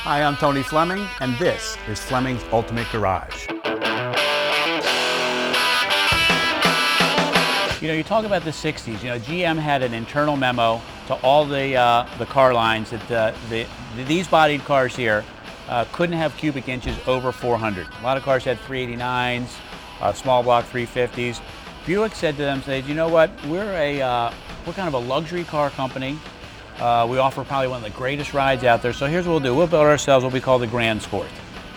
Hi, I'm Tony Fleming, and this is Fleming's Ultimate Garage. You know, you talk about the 60s, you know, GM had an internal memo to all the car lines that these bodied cars here couldn't have cubic inches over 400. A lot of cars had 389s, small block 350s. Buick said to them, you know what, we're kind of a luxury car company. We offer probably one of the greatest rides out there. So here's what we'll do. We'll build ourselves what we call the Gran Sport.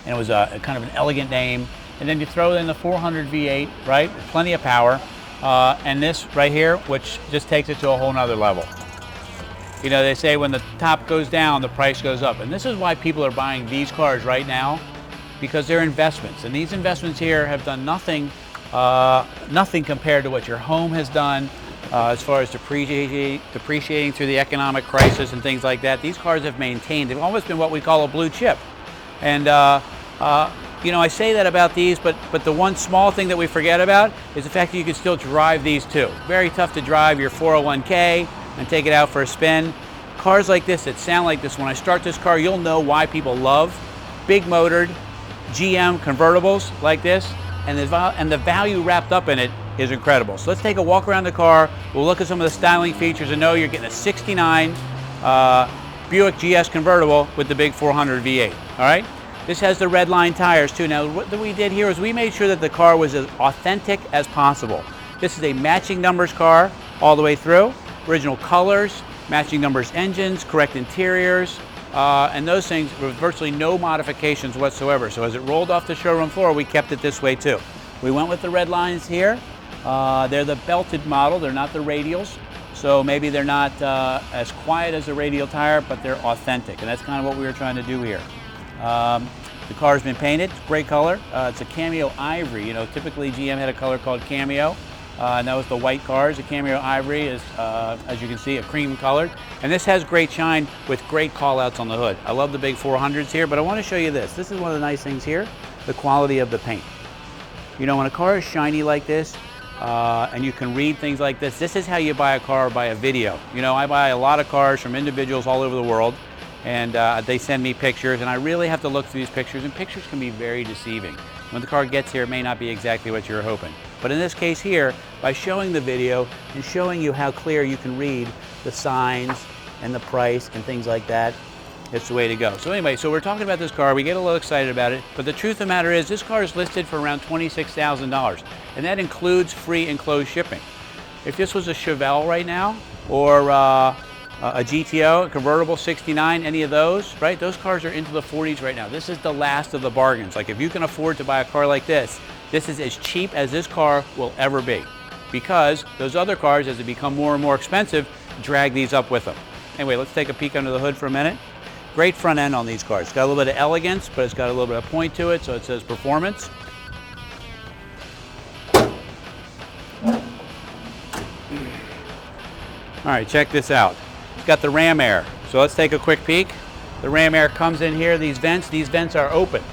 And it was a kind of an elegant name. And then you throw in the 400 V8, right? Plenty of power. And this right here, which just takes it to a whole nother level. You know, they say when the top goes down, the price goes up. And this is why people are buying these cars right now, because they're investments. And these investments here have done nothing compared to what your home has done. As far as depreciating through the economic crisis and things like that. These cars have maintained. They've almost been what we call a blue chip. And you know, I say that about these, but the one small thing that we forget about is the fact that you can still drive these too. Very tough to drive your 401k and take it out for a spin. Cars like this that sound like this, when I start this car, you'll know why people love big motored GM convertibles like this, and the value wrapped up in it is incredible. So let's take a walk around the car. We'll look at some of the styling features and know you're getting a 69 Buick GS convertible with the big 400 V8, all right? This has the redline tires too. Now what we did here is we made sure that the car was as authentic as possible. This is a matching numbers car all the way through. Original colors, matching numbers engines, correct interiors, and those things with virtually no modifications whatsoever. So as it rolled off the showroom floor, we kept it this way too. We went with the red lines here. They're the belted model, they're not the radials. So maybe they're not as quiet as a radial tire, but they're authentic. And that's kind of what we were trying to do here. The car's been painted, great color. It's a Cameo Ivory. You know, typically GM had a color called Cameo. And that was the white cars. The Cameo Ivory is, as you can see, a cream colored. And this has great shine with great call outs on the hood. I love the big 400s here, but I want to show you this. This is one of the nice things here, the quality of the paint. You know, when a car is shiny like this, and you can read things like this, this is how you buy a car or buy a video. You know, I buy a lot of cars from individuals all over the world, and they send me pictures, and I really have to look through these pictures, and pictures can be very deceiving. When the car gets here, it may not be exactly what you're hoping. But in this case here, by showing the video and showing you how clear you can read the signs and the price and things like that, it's the way to go. So anyway, so we're talking about this car, we get a little excited about it, but the truth of the matter is this car is listed for around $26,000, and that includes free enclosed shipping. If this was a Chevelle right now, or a GTO, a convertible 69, any of those, right? Those cars are into the 40s right now. This is the last of the bargains. Like if you can afford to buy a car like this is as cheap as this car will ever be, because those other cars, as they become more and more expensive, drag these up with them. Anyway, let's take a peek under the hood for a minute. Great front end on these cars. It's got a little bit of elegance, but it's got a little bit of point to it, so it says performance. All right, check this out. It's got the ram air. So let's take a quick peek. The ram air comes in here, these vents are open,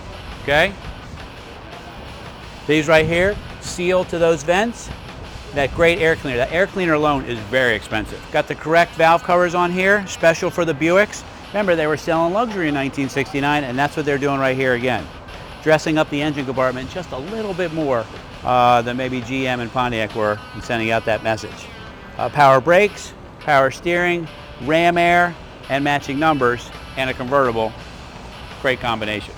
okay? These right here seal to those vents. That great air cleaner. That air cleaner alone is very expensive. Got the correct valve covers on here, special for the Buicks. Remember, they were selling luxury in 1969, and that's what they're doing right here again. Dressing up the engine compartment just a little bit more than maybe GM and Pontiac were in sending out that message. Power brakes, power steering, ram air, and matching numbers, and a convertible. Great combination.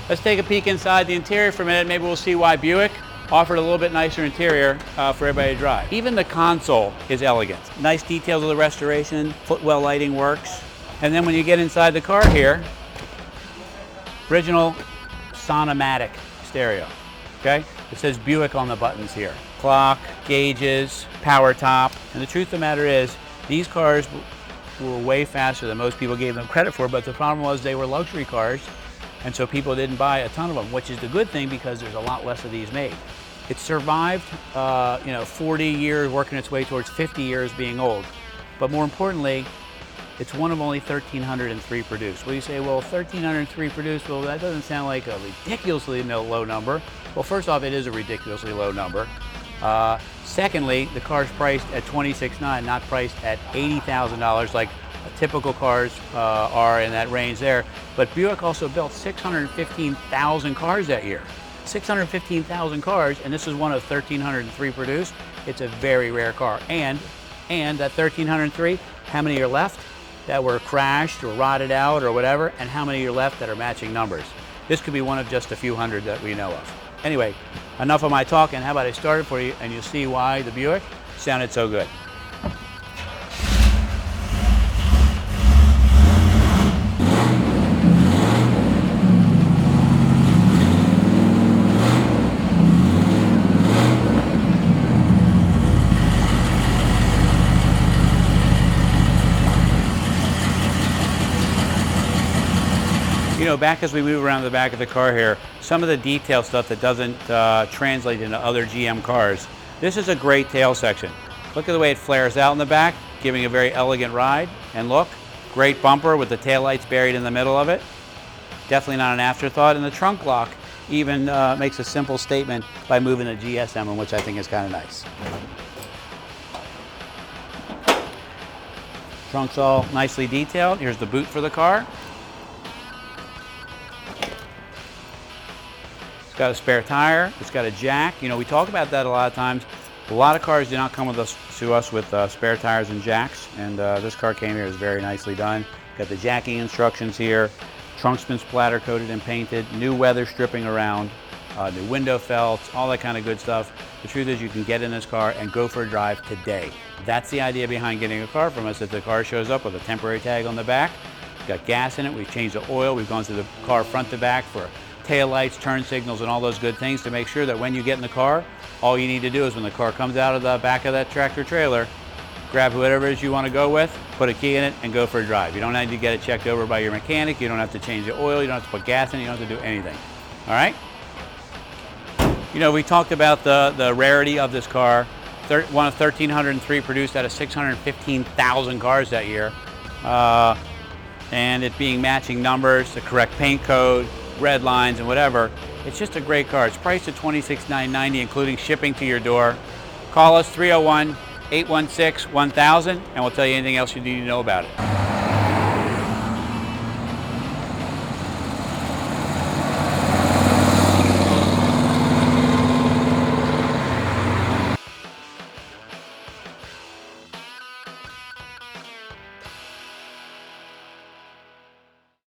Let's take a peek inside the interior for a minute. Maybe we'll see why Buick offered a little bit nicer interior for everybody to drive. Even the console is elegant. Nice details of the restoration, footwell lighting works. And then when you get inside the car here, original Sonomatic stereo, okay? It says Buick on the buttons here. Clock, gauges, power top. And the truth of the matter is, these cars were way faster than most people gave them credit for, but the problem was they were luxury cars, and so people didn't buy a ton of them, which is the good thing because there's a lot less of these made. It survived, 40 years, working its way towards 50 years being old. But more importantly, it's one of only 1,303 produced. Well, you say, well, 1,303 produced, well, that doesn't sound like a ridiculously low number. Well, first off, it is a ridiculously low number. Secondly, the car's priced at $26,900, not priced at $80,000 like typical cars are in that range there. But Buick also built 615,000 cars that year. 615,000 cars, and this is one of 1,303 produced. It's a very rare car. And that 1,303, how many are left that were crashed or rotted out or whatever, and how many are left that are matching numbers? This could be one of just a few hundred that we know of. Anyway, enough of my talking. How about I start it for you and you'll see why the Buick sounded so good. You know, back as we move around the back of the car here, some of the detail stuff that doesn't translate into other GM cars. This is a great tail section. Look at the way it flares out in the back, giving a very elegant ride. And look, great bumper with the taillights buried in the middle of it. Definitely not an afterthought. And the trunk lock even makes a simple statement by moving the GS emblem, which I think is kind of nice. Trunk's all nicely detailed. Here's the boot for the car. It's got a spare tire, it's got a jack. You know, we talk about that a lot of times. A lot of cars do not come with us with spare tires and jacks, and this car came here, is very nicely done. Got the jacking instructions here. Trunk's been splatter coated and painted, new weather stripping around, new window felts, all that kind of good stuff. The truth is you can get in this car and go for a drive today. That's the idea behind getting a car from us, that the car shows up with a temporary tag on the back. It's got gas in it, we've changed the oil, we've gone through the car front to back for tail lights, turn signals, and all those good things to make sure that when you get in the car, all you need to do is when the car comes out of the back of that tractor trailer, grab whatever it is you want to go with, put a key in it, and go for a drive. You don't need to get it checked over by your mechanic, you don't have to change the oil, you don't have to put gas in it, you don't have to do anything. All right? You know, we talked about the rarity of this car. One of 1,303 produced out of 615,000 cars that year. And it being matching numbers, the correct paint code, red lines and whatever. It's just a great car. It's priced at $26,990, including shipping to your door. Call us 301-816-1000 and we'll tell you anything else you need to know about it.